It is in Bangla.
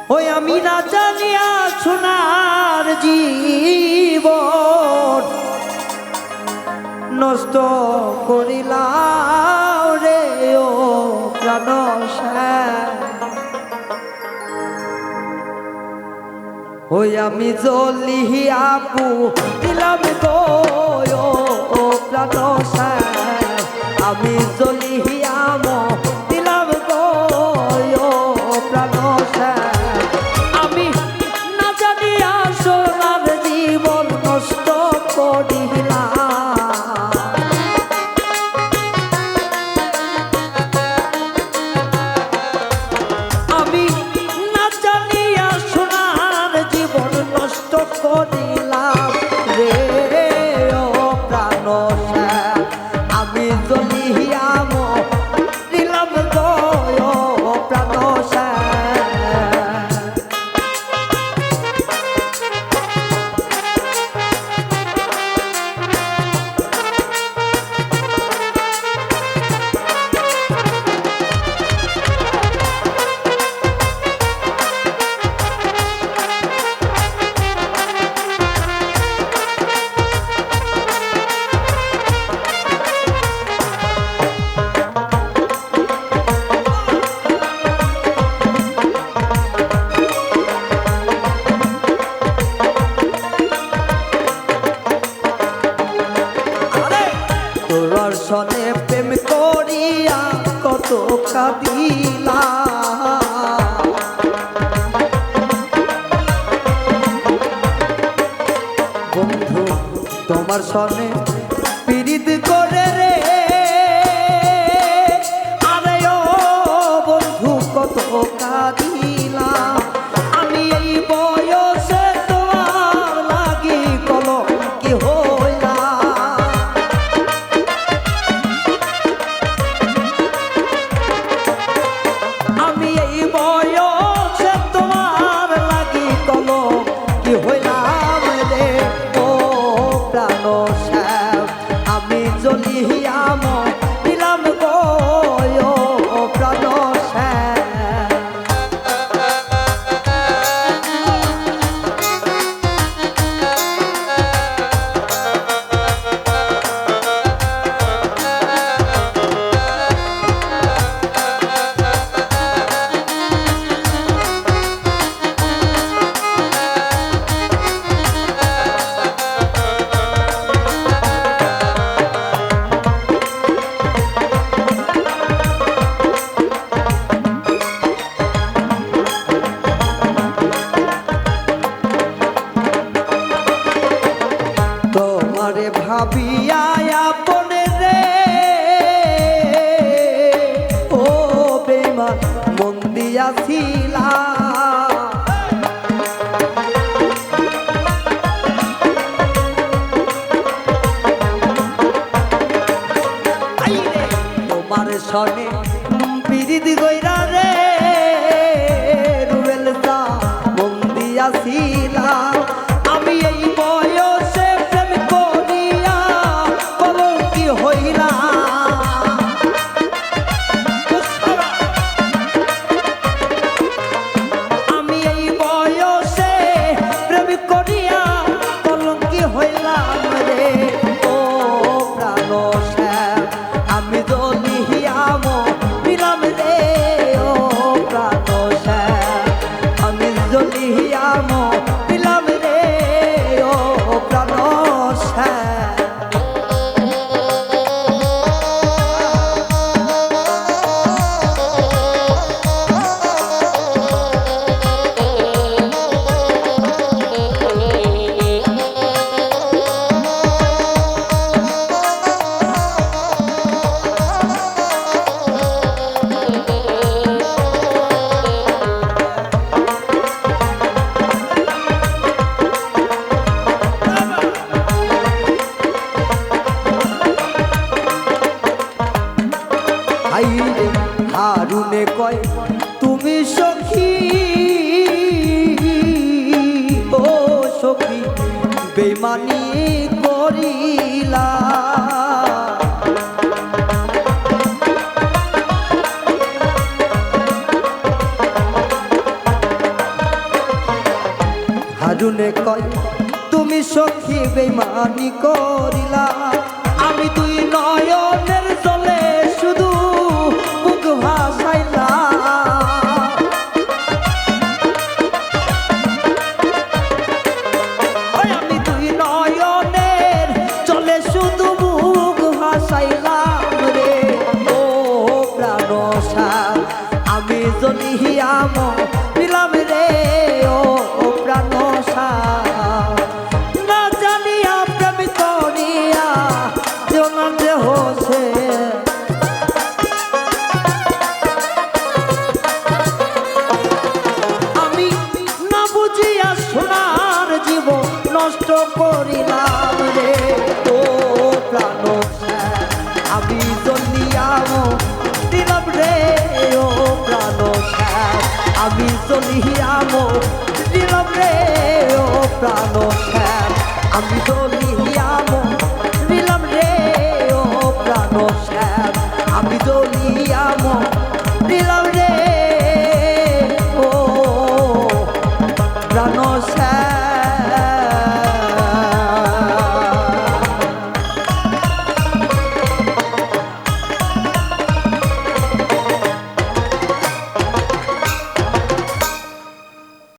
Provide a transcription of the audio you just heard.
ওই আমি না জানিয়া সোনার জীবন নষ্ট করিলাম রে ও প্রাণ ওই আমি জ্বলিয়া দিলাম গো ও প্রাণ আমি জ্বলিয়া দিলাম গো ও প্রাণ আমি না জানিয়া সোনার জীবন নষ্ট করিলাম আমি না জানিয়া সোনার জীবন নষ্ট করিলাম রে ও প্রাণ আমি জ্বলিয়া দিলাম গো ও প্রাণ দর্শনে প্রেম করিয়া কত কাঁদিলা বন্ধু তোমার সনে পীড়িত করে রে আরে ও বন্ধু কত কাঁদিলা আমি এই বয়সে তোমার লাগি কলঙ্কি হইলা আমি এই বয়সে তোমার লাগি কলঙ্কি হইলাম রে ও প্রাণ আমি জ্বলিয়া দিলাম গো ও প্রাণ তোমারে ভাবিয়া আপনে রে ও বেঈমান মন দিয়াছিলা তোমার সনে পীড়িত গইরা রে রুবেল দা মন দিয়াছিলা আমি এই বয়সে প্রেম করিয়া কলঙ্কি হইলা আমি এই বয়সে প্রেম করিয়া কলঙ্কি হইলাম রে ও প্রাণ আমি জ্বলিয়া দিলাম রে ও প্রাণ আমি জ্বলিয়া দিলাম রে ও প্রাণ হারুনে কয় তুমি সখী ও সখী বেঈমানি করিলা হারুনে কয় তুমি সখী বেইমানি করিলা আমি তুই নয়নের জলে শুধু বুক ভাসাইলা আমি তুই নয়নের জলে শুধু বুক ভাসাইলাম রে ও প্রাণসা আমি জ্বলিয়াম দিলাম রে ও প্রাণসা না জানিয়া প্রেম করিয়া যেন যে হোসে আমি না বুঝিয়া সোনার জীবন নষ্ট করিলাম রে ও প্রাণসা আমি জ্বলিয়াম দিলাম রে ও প্রাণসা আমি জ্বলিয়াম দিলাম রে ও প্রাণসা আমি জ্বলিয়া